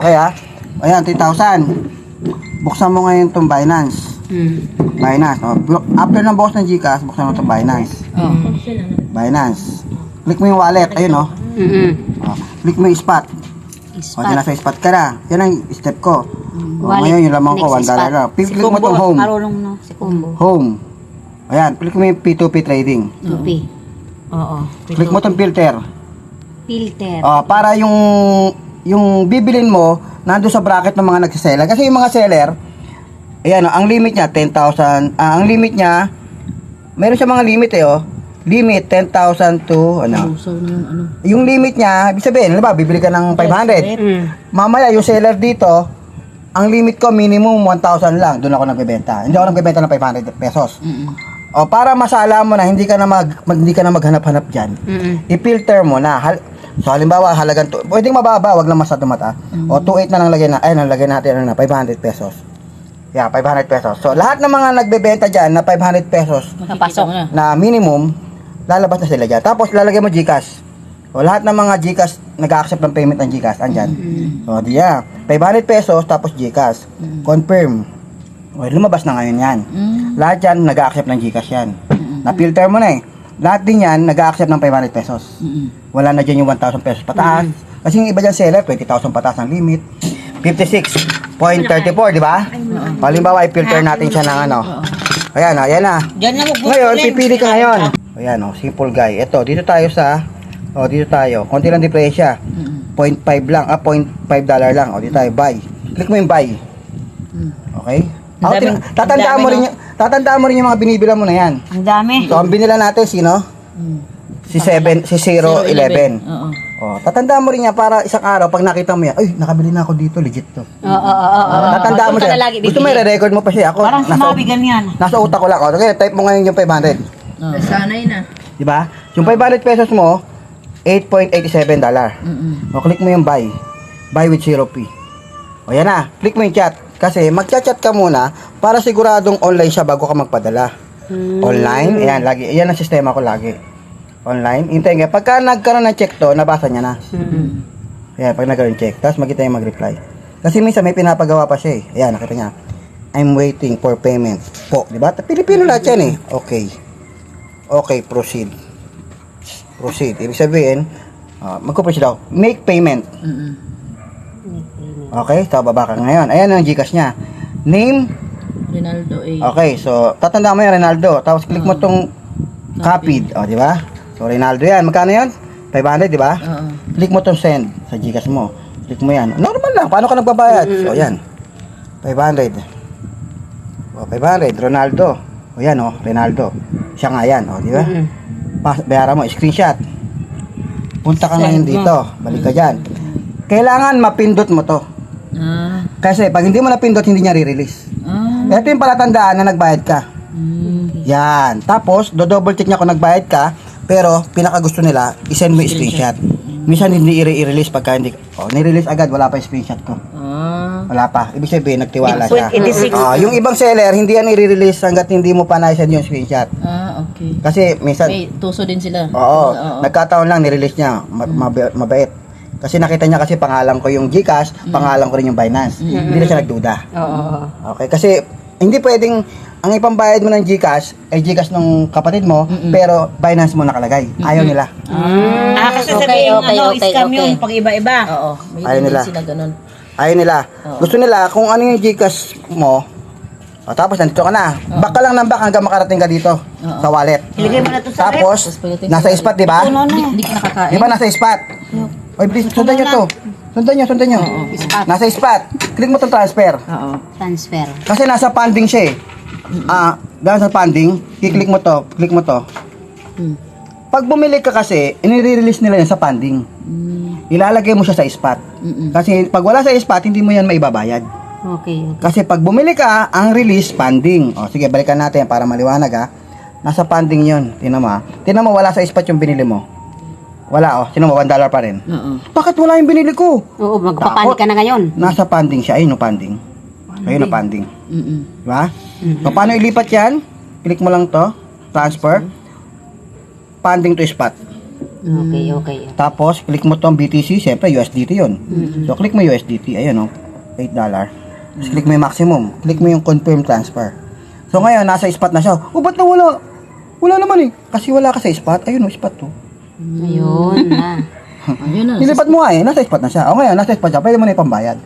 Okay ayan 3,000. Buksan mo ngayon itong Binance. Binance. After ng box ng GCash, buksan mo itong Binance. Binance. Click mo yung wallet, ayun click mo yung spot. Diyan nasa spot ka na. Yan ang step ko. Ngayon yung lamang ko, $1 lang. Click mo itong home. Marunong no, si Combo. Home. Ayan, click mo yung P2P trading. 2P. Oo. Click mo itong filter. Filter. Para yung bibilin mo, nandun sa bracket ng mga nagsiseller. Kasi yung mga seller, ayan, ang limit niya, 10,000. Ang limit niya, meron siya mga limit Limit, 10,000 to, Yung limit niya, ibig sabihin, bibili ka ng 500. Mamaya, yung seller dito, ang limit ko, minimum 1,000 lang. Doon ako nagbebenta. Hindi ako nagbebenta ng 500 pesos. Para masala mo na, hindi ka na maghanap-hanap dyan. I-filter mo na. So, halimbawa, halagang pwedeng mababa, wag lang masyado mata. O, 2.8 na lang lagyan natin, 500 pesos. Yeah, 500 pesos. So, lahat ng mga nagbebenta dyan na 500 pesos Napasok na minimum, lalabas na sila dyan. Tapos, lalagay mo GCash. So, lahat ng mga GCash, nag-accept ng payment ng GCash, andyan. So, 500 pesos, tapos GCash. Confirm. O, lumabas na ngayon yan. Lahat yan, nag-accept ng GCash yan. Na-filter mo na Lahat din yan, nag-accept ng 500 pesos. Wala na dyan yung 1,000 pesos pataas. Kasi yung iba dyan seller, 20,000 pataas ang limit. 56.34, di ba? Halimbawa, i-filter natin siya ng Ayan na. Ngayon, pipili ka ngayon. Ayan simple guy. Ito, dito tayo. Konti lang diferensya. 0.5 lang, $0.5 lang. Dito tayo, buy. Click mo yung buy. Okay? Tatandaan mo rin yung mga binibila mo na yan. Ang dami. So, ang binila natin, sino? Si 011. Tatandaan mo rin yan para isang araw, pag nakita mo yan, ay, nakabili na ako dito, legit to. Tatandaan mo siya. Gusto mo i-record mo pa siya. Ako, parang sumabi ganyan. Nasa utak ko lang. Okay, type mo ngayon yung 500. Sanay na. Diba? Yung 500 pesos mo, $8.87. Click mo yung buy. Buy with 0p. Yan na. Click mo yung chat. Kasi magchat-chat ka muna para siguradong online siya bago ka magpadala. Online, ayan, lagi. Yan ang sistema ko lagi. Online, hintayin ka. Pagka nagkaroon ng check to, nabasa niya na. Ayan, pag nagkaroon check, tapos magkita yung mag-reply. Kasi minsan may pinapagawa pa siya Ayan, nakita niya. I'm waiting for payment po. Diba? Pilipino lahat yan Okay, proceed. Ibig sabihin, magpo-proceed daw. Make payment. Okay, so baba ka ngayon. Ayan ang GCash niya. Name? Ronaldo A. Okay, so tatandaan mo yung Ronaldo. Tapos click mo tong copied. Di ba? So Ronaldo yan. Magkano yan? 500, di ba? Click mo tong send sa GCash mo. Click mo yan. Normal lang. Paano ka nagbabayad? So yan. 500. 500. Ronaldo. Yan Ronaldo. Siya nga yan. Di ba? Bayaran mo. Screenshot. Punta ka ngayon dito. Balik ka dyan. Kailangan mapindot mo to. Kasi pag hindi mo napindot, hindi niya re-release. Ito yung palatandaan na nagbayad ka. Yan. Tapos, double check niya kung nagbayad ka, pero pinakagusto nila, isend mo yung screenshot. Minsan hindi i-release pagka hindi. Ni-release agad, wala pa yung screenshot ko. Wala pa. Ibig sabihin, nagtiwala siya. Yung ibang seller, hindi yan i-release hanggat hindi mo pa na-send yung screenshot. Okay. Kasi minsan, May tuso din sila. nagkataon lang, ni-release niya. Mabait. Kasi nakita niya kasi pangalan ko yung GCash, pangalan ko rin yung Binance. Hindi na siya nagduda. Okay, kasi hindi pwedeng ang ipambayad mo ng GCash ay GCash ng kapatid mo, pero Binance mo nakalagay. Ayaw nila. Kasi sabihin, scam yun, pag iba-iba. May Ayaw nila. sila ganun. Ayaw nila. Gusto nila kung ano yung GCash mo, tapos nandito ka na. Back ka lang ng back hanggang makarating ka dito sa wallet. Ilagay mo na to sa Tapos, nasa spot, di ba? Hindi ka nakakain. Di ba nasa spot? Oy, please, sundan nyo to. Sundan nyo. Nasa spot. Click mo itong transfer. Transfer. Kasi nasa pending siya dahil sa pending, i-click mo to. Click mo to. Pag bumili ka kasi, inire-release nila yan sa pending. Ilalagay mo siya sa spot. Kasi pag wala sa spot, hindi mo yan maibabayad. Okay. Kasi pag bumili ka, ang release pending. Sige, balikan natin para maliwanag Nasa pending yun. Tingnan mo, wala sa spot yung binili mo. Wala sino mo, $1 pa rin. Bakit wala yung binili ko? Oo, magpapanik ka na ngayon. Nasa pending siya. Ayun pending. Ayun pending. Diba? So, paano ilipat yan? Click mo lang to. Transfer. Pending to spot. Okay. Tapos, click mo tong BTC, siyempre USDT yun. So, click mo USDT, ayan o, $8. Tapos, click mo yung maximum. Click mo yung confirm transfer. So, ngayon, nasa spot na siya. Oh, ba't nawala? Wala naman eh. Kasi wala ka sa spot. Ayun o, spot to. Ayun na. Ayun na. Nilipat mo nga eh, nasa spot na siya. O ngayon, nasa spot siya, pwede mo na ipambayad.